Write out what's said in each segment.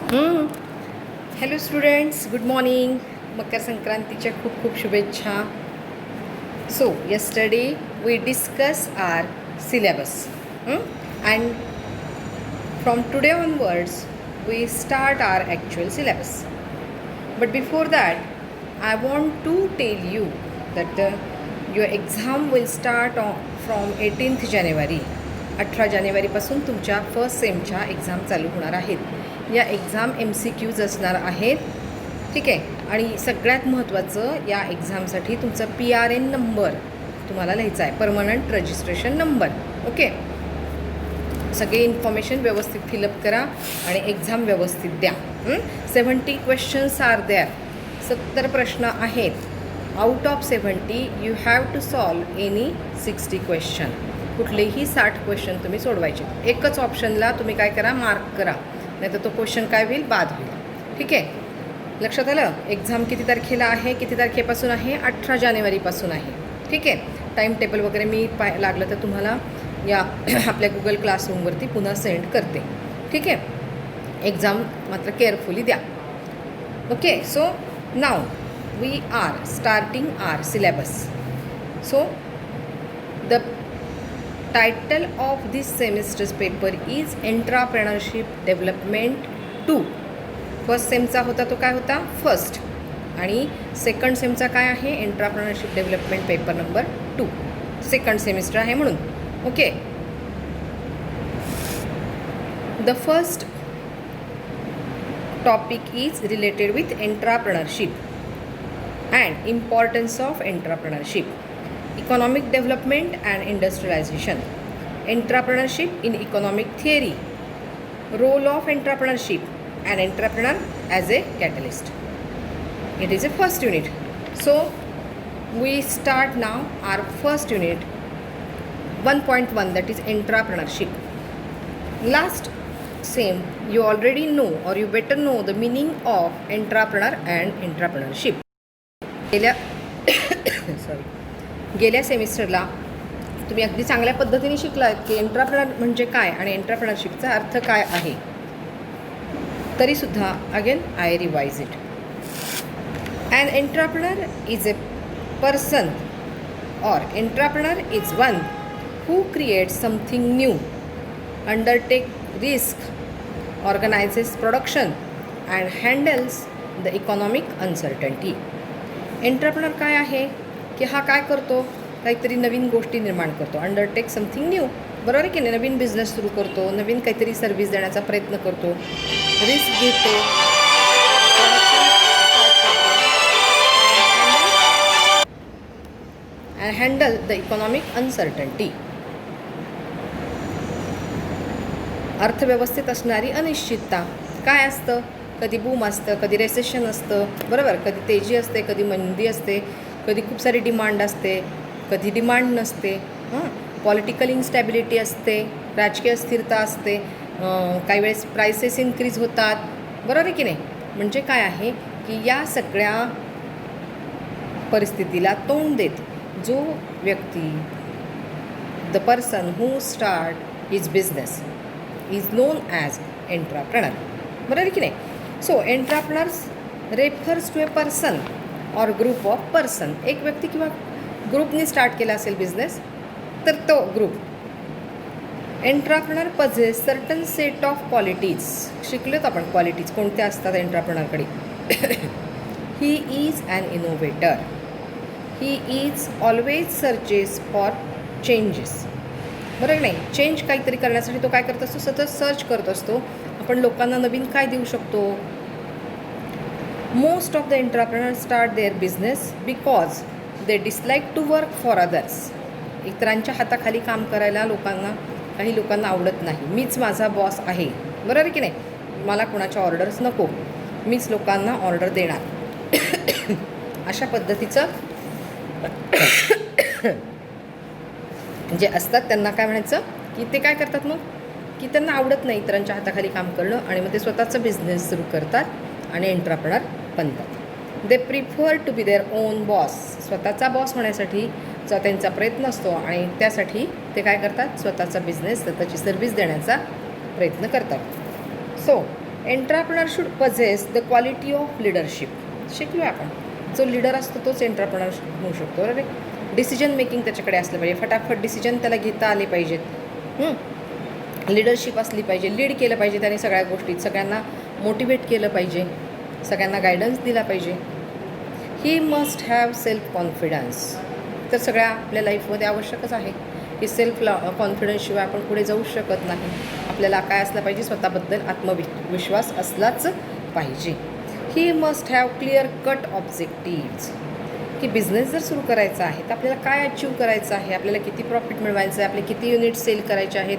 Hello students, good morning. मकर संक्रांतीच्या खूप खूप शुभेच्छा. So yesterday we discuss our syllabus, and from today onwards we start our actual syllabus. But before that, I want to tell you that your exam will start from 18th January. 18 जानेवारीपासून तुमच्या first सेमच्या exam चालू होणार आहेत. या exam MCQs असणार आहेत, ठीक आहे. आणि सगळ्यात महत्त्वाचं, या एक्झामसाठी तुमचा PRN नंबर तुम्हाला लिहायचा आहे, परमनंट रजिस्ट्रेशन नंबर. ओके, सगळे इन्फॉर्मेशन व्यवस्थित फिलअप करा आणि एक्झाम व्यवस्थित द्या. 70 क्वेश्चन्स आर देअर. 70 प्रश्न आहेत. Out of 70 you have to solve any 60 question. कुठलेही 60 क्वेश्चन तुम्ही सोडवायचे. एकच ऑप्शनला तुम्ही काय करा, मार्क करा, नाही तर तो क्वेश्चन काय होईल, बाद होईल. ठीक आहे, लक्षात आलं. एक्झाम किती तारखेला आहे, किती तारखेपासून आहे? 18 जानेवारीपासून आहे. ठीक आहे. टाईम टेबल वगैरे मी लागलं तर तुम्हाला या आपल्या गुगल क्लासरूमवरती पुन्हा सेंड करते. ठीक आहे. एक्झाम मात्र केअरफुली द्या. Okay, so now we are starting our syllabus. So the title of this semester's paper is entrepreneurship development 2. First सेमचा होता तो काय होता, फर्स्ट. आणि सेकंड सेमचा काय आहे, entrepreneurship development paper number 2. Second semester आहे म्हणून. Okay, the first topic is related with entrepreneurship and importance of entrepreneurship, economic development and industrialization, entrepreneurship in economic theory, role of entrepreneurship and entrepreneur as a catalyst. It is a first unit. So we start now our first unit 1.1, that is entrepreneurship. Last same you already know, or you better know the meaning of entrepreneur and entrepreneurship. गेल्या सेमिस्टरला तुम्ही अगदी चांगल्या पद्धतीने शिकलात की एंट्राप्रेनर म्हणजे काय आणि एंट्राप्रेनरशिपचा अर्थ काय आहे. तरीसुद्धा again I revise it. An entrepreneur is a person or entrepreneur is one who creates something new, undertakes risk, organizes production and handles the economic uncertainty. एंट्रप्रेनर काय आहे की हा काय करतो, काहीतरी नवीन गोष्टी निर्माण करतो. अंडरटेक समथिंग न्यू, बरोबर आहे की नाही. नवीन बिझनेस सुरू करतो, नवीन काहीतरी सर्व्हिस देण्याचा प्रयत्न करतो, रिस्क घेतो, and handle the economic uncertainty. अर्थव्यवस्थेत असणारी अनिश्चितता. काय असतं, कधी बूम असतं, कधी रेसेशन असतं, बरोबर, कधी तेजी असते, कधी मंदी असते, कधी खूप सारी डिमांड असते, कधी डिमांड नसते. पॉलिटिकल इन्स्टॅबिलिटी असते, राजकीय अस्थिरता असते, काही वेळेस प्राइसेस इन्क्रीज होतात, बरोबर आहे की नाही. म्हणजे काय आहे की या सगळ्या परिस्थितीला तोंड देत जो व्यक्ती, the person who start his business is known as entrepreneur, बरोबर आहे की नाही. So entrepreneurs refers to a person or group of person. एक व्यक्ती किंवा ग्रुपने स्टार्ट केला असेल बिझनेस तर तो group. Entrepreneur possess certain set of qualities. शिकलोत आपण क्वालिटीज कोणत्या असतात एंट्राप्रेनरकडे. He is an innovator. He is always searches for changes, बरोबर नाही. चेंज काहीतरी करण्यासाठी तो काय करत असतो, सतत सर्च करत असतो. आपण लोकांना नवीन काय देऊ शकतो. Most of the entrepreneur start their business because they dislike to work for others. इतरांच्या हाताखाली काम करायला काही लोकांना आवडत नाही. मीच माझा बॉस आहे, बरोबर आहे की नाही. मला कोणाच्या ऑर्डर्स नको, मीच लोकांना ऑर्डर देणार. अशा पद्धतीचं जे असतात त्यांना काय म्हणायचं की ते काय करतात मग, की त्यांना आवडत नाही इतरांच्या हाताखाली काम करणं, आणि मग ते स्वतःचा बिझनेस सुरू करतात आणि एंट्राप्रेनर बनतात. They prefer to be their own boss. स्वतःचा बॉस होण्यासाठी चा त्यांचा प्रयत्न असतो आणि त्यासाठी ते काय करतात, स्वतःचा बिझनेस, स्वतःची सर्व्हिस देण्याचा प्रयत्न करतात. So entrepreneur should possess the quality of leadership. शिकलो आपण, जो लीडर असतो तोच एंट्राप्रनर होऊ शकतो. बरोबर आहे. डिसिजन मेकिंग त्याच्याकडे असलं पाहिजे, फटाफट डिसिजन त्याला घेता आले पाहिजेत. लिडरशिप असली पाहिजे, लीड केलं पाहिजे त्याने सगळ्या गोष्टीत, सगळ्यांना मोटिवेट केलं पाहिजे, सगळ्यांना गायडन्स दिला पाहिजे. He must have self confidence. तर सगळ्या आपल्या लाईफमध्ये आवश्यकच आहे की सेल्फ कॉन्फिडन्सशिवाय आपण पुढे जाऊ शकत नाही. आपल्याला काय असलं पाहिजे, स्वतःबद्दल आत्मविश्वास असलाच पाहिजे. He must have clear cut objectives. की बिझनेस जर सुरू करायचा आहे तर आपल्याला काय अचीव करायचं आहे, आपल्याला किती प्रॉफिट मिळवायचं आहे, आपले किती युनिट सेल करायचे आहेत,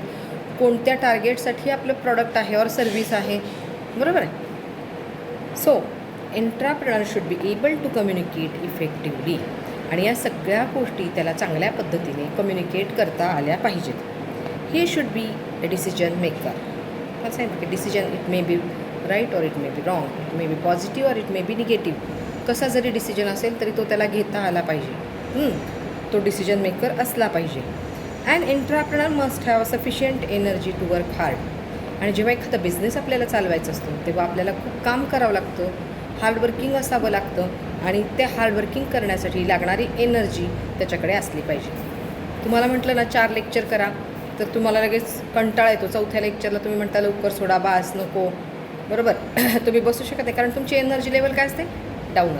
कोणत्या टार्गेटसाठी आपलं प्रॉडक्ट आहे और सर्व्हिस आहे. बरोबर आहे. So entrepreneur should be able to communicate effectively. आणि या सगळ्या गोष्टी त्याला चांगल्या पद्धतीने कम्युनिकेट करता आल्या पाहिजेत. He should be a decision maker. मला सांगितलं की decision it may be right or it may be wrong, it may be positive or it may be negative. कसा जरी डिसिजन असेल तरी तो त्याला घेता आला पाहिजे. तो डिसिजन मेकर असला पाहिजे. And entrepreneur must have sufficient energy to work hard. आणि जेव्हा एखादा बिझनेस आपल्याला चालवायचा असतो तेव्हा आपल्याला खूप काम करावं लागतं, हार्डवर्किंग असावं लागतं. आणि त्या हार्डवर्किंग करण्यासाठी लागणारी एनर्जी त्याच्याकडे असली पाहिजे. तुम्हाला म्हटलं ना 4 लेक्चर करा तर तुम्हाला लगेच कंटाळा येतो. 4थ्या लेक्चरला तुम्ही म्हणता लवकर सोडा, बास नको. बरोबर. तुम्ही बसू शकत नाही कारण तुमची एनर्जी लेवल काय असते, डाऊन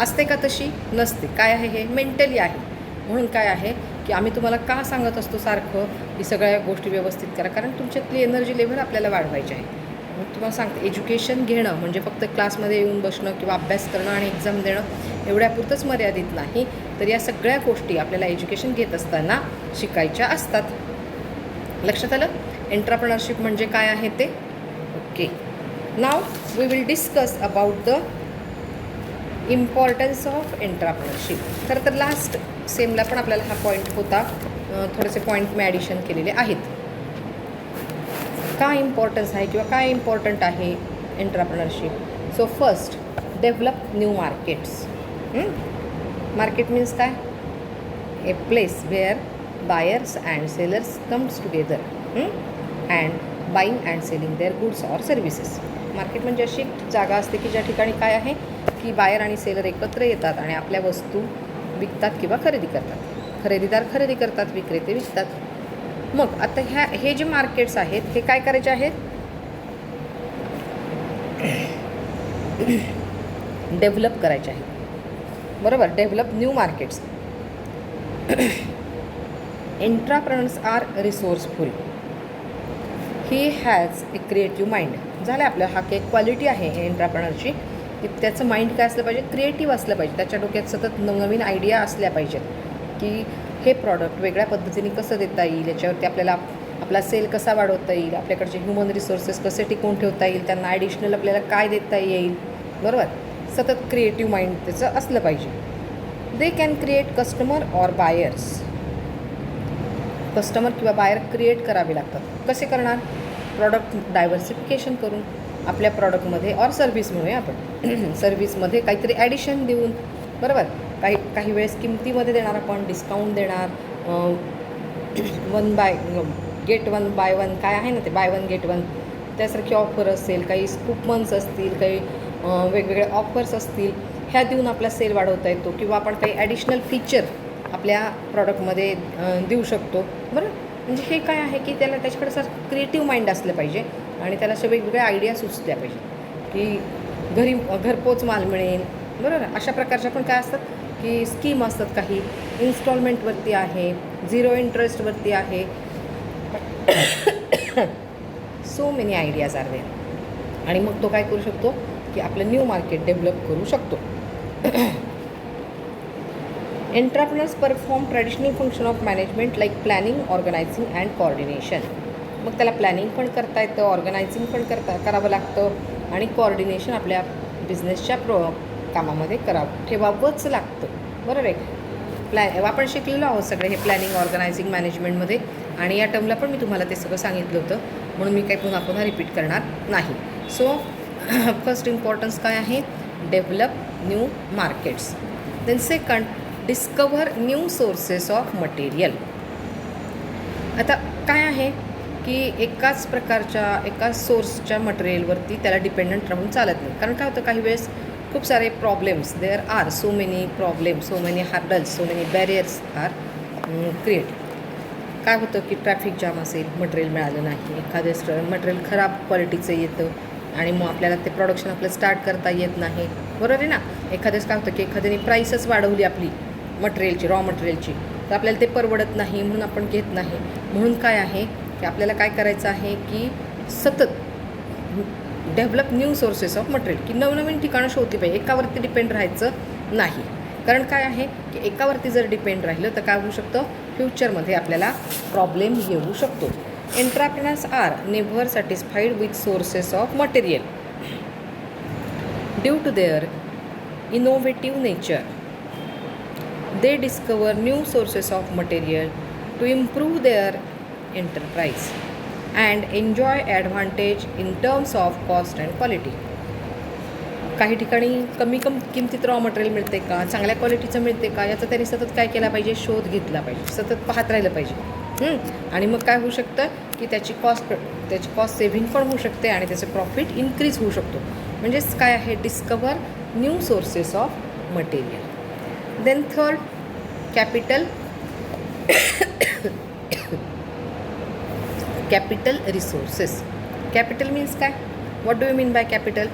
असते का तशी नसते. काय आहे हे मेंटली आहे. म्हणून काय आहे की आम्ही तुम्हाला का सांगत असतो सारखं की सगळ्या गोष्टी व्यवस्थित करा, कारण तुमच्यातली एनर्जी लेवल आपल्याला वाढवायची आहे. मग तुम्हाला सांगते एज्युकेशन घेणं म्हणजे फक्त क्लासमध्ये येऊन बसणं किंवा अभ्यास करणं आणि एक्झाम देणं एवढ्यापुरतंच मर्यादित नाही, तर या सगळ्या गोष्टी आपल्याला एज्युकेशन घेत असताना शिकायच्या असतात. लक्षात आलं. एंट्राप्रनरशिप म्हणजे काय आहे ते. Okay. Now we will discuss about the importance of entrepreneurship. खरं तर लास्ट सेमला पण आपल्याला हा पॉईंट होता. थोडेसे पॉईंट मी ॲडिशन केलेले आहेत. काय इम्पॉर्टन्स आहे किंवा काय इम्पॉर्टंट आहे entrepreneurship. So first, develop new markets. Market means काय, a place where buyers and sellers comes together and buying and selling their goods or services. Market म्हणजे अशी एक जागा असते की ज्या ठिकाणी काय आहे की बायर आणि सेलर एकत्र येतात आणि आपल्या वस्तू विकतात किंवा खरेदी करतात. खरेदीदार खरेदी करतात, विक्रेते विकतात. मग आता हे जे मार्केट्स आहेत हे काय करायचे आहेत, डेव्हलप करायचे आहेत. बरोबर. Develop new markets. Entrepreneurs are resourceful. He has a creative mind. झालं आपलं. हा काही क्वालिटी आहे एंट्राप्रनरची की त्याचं माइंड काय असलं पाहिजे, क्रिएटिव्ह असलं पाहिजे. त्याच्या डोक्यात सतत नवनवीन आयडिया असल्या पाहिजेत की हे प्रॉडक्ट वेगळ्या पद्धतीने कसं देता येईल, याच्यावरती आपल्याला आपला सेल कसा वाढवता येईल, आपल्याकडचे ह्युमन रिसोर्सेस कसे टिकवून ठेवता येईल, त्यांना ॲडिशनल आपल्याला काय देता येईल. बरोबर. सतत क्रिएटिव्ह माइंड त्याचं असलं पाहिजे. They can create customer or buyers. Customer किंवा बायर क्रिएट करावे लागतात. कसे करणार, प्रॉडक्ट डायव्हर्सिफिकेशन करून आपल्या प्रॉडक्टमध्ये और सर्व्हिस म्हणूया आपण सर्व्हिसमध्ये काहीतरी ॲडिशन देऊन. बरोबर. काही वेळेस किमतीमध्ये देणार, आपण डिस्काउंट देणार, 1 गेट 1 काय आहे ना ते, बाय 1 गेट 1 त्यासारखी ऑफर असेल, काही कूपन्स असतील, काही वेगवेगळे ऑफर्स असतील, ह्या देऊन आपला सेल वाढवता येतो. किंवा आपण काही ॲडिशनल फीचर आपल्या प्रॉडक्टमध्ये देऊ शकतो. बरं. म्हणजे हे काय आहे की त्याला त्याच्याकडे असं क्रिएटिव्ह माइंड असलं पाहिजे आणि त्याला अशा वेगवेगळ्या आयडिया सुचल्या पाहिजे की घरपोच माल मिळेल. बरोबर. अशा प्रकारच्या पण काय असतात की स्कीम असतात, काही इन्स्टॉलमेंटवरती आहे, 0 इंटरेस्टवरती आहे. So many ideas are there. आणि मग तो काय करू शकतो की आपलं न्यू मार्केट डेव्हलप करू शकतो. Entrepreneurs perform traditional function of management like planning, organising and coordination. मग त्याला प्लॅनिंग पण करता येतं, ऑर्गनायझिंग पण करावं लागतं आणि कोऑर्डिनेशन आपल्या बिझनेसच्या कामामध्ये ठेवावंच लागतं. बरोबर आहे. आपण शिकलेलो आहोत सगळे हे प्लॅनिंग, ऑर्गनायझिंग, मॅनेजमेंटमध्ये. आणि या टर्मला पण मी तुम्हाला ते सगळं सांगितलं होतं, म्हणून मी काही पुन्हा रिपीट करणार नाही. सो फर्स्ट इम्पॉर्टन्स काय आहे, develop new markets. Then second, discover new sources of material. आता काय आहे की एकाच प्रकारच्या एकाच सोर्सच्या मटेरियलवरती त्याला डिपेंडंट राहून चालत नाही. कारण काय होतं, काही वेळेस खूप सारे problems, there are so many problems, so many hurdles, so many barriers are create. काय होतं की ट्रॅफिक जाम असेल, मटेरियल मिळालं नाही, एखादं मटेरियल खराब क्वालिटीचं येतं आणि मग आपल्याला ते प्रोडक्शन आपलं स्टार्ट करता येत नाही. बरोबर आहे ना. एखाद्याच काय होतं की एखाद्याने प्राईसच वाढवली आपली मटेरियलची, रॉ मटेरियलची, तर आपल्याला ते परवडत नाही म्हणून आपण घेत नाही. म्हणून काय आहे की आपल्याला काय करायचं आहे की सतत develop new sources of material, की नवनवीन ठिकाणं शोधली पाहिजे. एकावरती डिपेंड राहायचं नाही. कारण काय आहे की एकावरती जर डिपेंड राहिलं तर काय होऊ शकतं, फ्युचरमध्ये आपल्याला प्रॉब्लेम येऊ शकतो. Entrepreneurs are never satisfied with sources of material due to their innovative nature. They discover new sources of material to improve their enterprise and enjoy advantage in terms of cost and quality. काही ठिकाणी कमी किमतीत raw material मिळते का, चांगल्या क्वालिटीचं मिळते का, याचा त्यांनी सतत काय केला पाहिजे, शोध घेतला पाहिजे, सतत पाहत राहिलं पाहिजे. आणि मग काय होऊ शकतं की त्याची कॉस्ट सेव्हिंग पण होऊ शकते आणि त्याचं प्रॉफिट इन्क्रीज होऊ शकतो. म्हणजेच काय आहे, discover new sources of material. Then third, capital capital resources. Capital means काय, what do you mean by capital.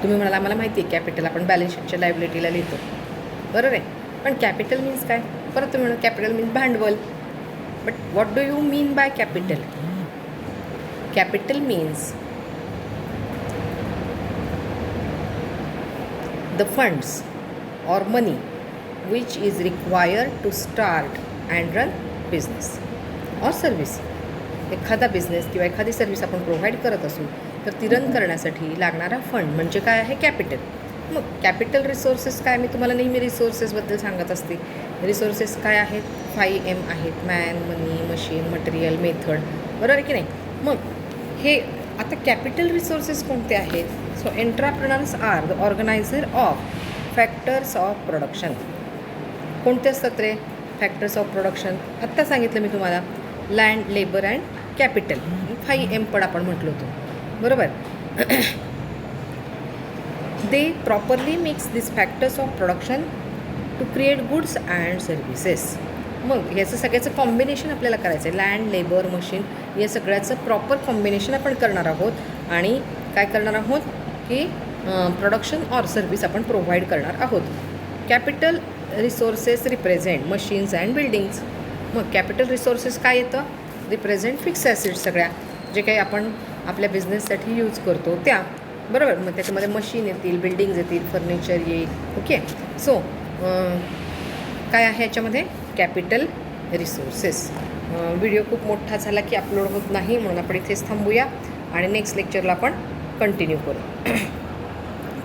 तुम्ही म्हणाला आम्हाला माहिती आहे कॅपिटल आपण बॅलन्स शीटच्या लायबिलिटीला लिहितो, बरोबर आहे. पण कॅपिटल मीन्स काय, परत तुम्ही म्हणा कॅपिटल मीन्स भांडवल. But what do you mean by capital. Capital means the funds or money which is required to start and run business or service. एखादा बिझनेस किंवा एखादी सर्व्हिस आपण प्रोव्हाइड करत असू तर ती रन करण्यासाठी लागणारा फंड म्हणजे काय आहे, कॅपिटल. मग कॅपिटल रिसोर्सेस काय, मी तुम्हाला नेहमी रिसोर्सेसबद्दल सांगत असते. रिसोर्सेस काय आहेत, 5M आहेत, मॅन, मनी, मशीन, मटेरियल, मेथड, बरोबर आहे की नाही. मग हे आता कॅपिटल रिसोर्सेस कोणते आहेत. So entrepreneurs are the organiser of factors of production. कोणते असतात रे फॅक्टर्स ऑफ प्रोडक्शन, आत्ता सांगितलं मी तुम्हाला, land, labour and capital. 5M पण आपण म्हटलं होतं, बरोबर. They properly mix this factors of production to create goods and services. मग याचं सगळ्याचं कॉम्बिनेशन आपल्याला करायचं आहे. लँड, लेबर, मशीन या सगळ्याचं प्रॉपर कॉम्बिनेशन आपण करणार आहोत आणि काय करणार आहोत की प्रोडक्शन ऑर सर्व्हिस आपण प्रोव्हाइड करणार आहोत. Capital resources represent machines and buildings. मग कॅपिटल रिसोर्सेस काय येतं, रिप्रेझेंट फिक्स ॲसेट्स, सगळ्या जे काही आपण आपल्या बिझनेससाठी यूज करतो त्या, बरोबर. मग त्याच्यामध्ये मशीन येतील, बिल्डिंग्ज येतील, फर्निचर येईल. ओके. सो काय आहे याच्यामध्ये, कॅपिटल रिसोर्सेस. व्हिडिओ खूप मोठा झाला की अपलोड होत नाही, म्हणून आपण इथेच थांबूया आणि नेक्स्ट लेक्चरला आपण कंटिन्यू करू.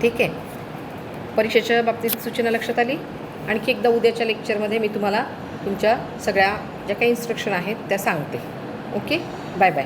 ठीक आहे. परीक्षेच्या बाबतीत सूचना लक्षात आली. आणखी एकदा उद्याच्या लेक्चरमध्ये मी तुम्हाला तुमच्या सगळ्या ज्या काही इन्स्ट्रक्शन आहेत त्या सांगते. Okay, bye bye.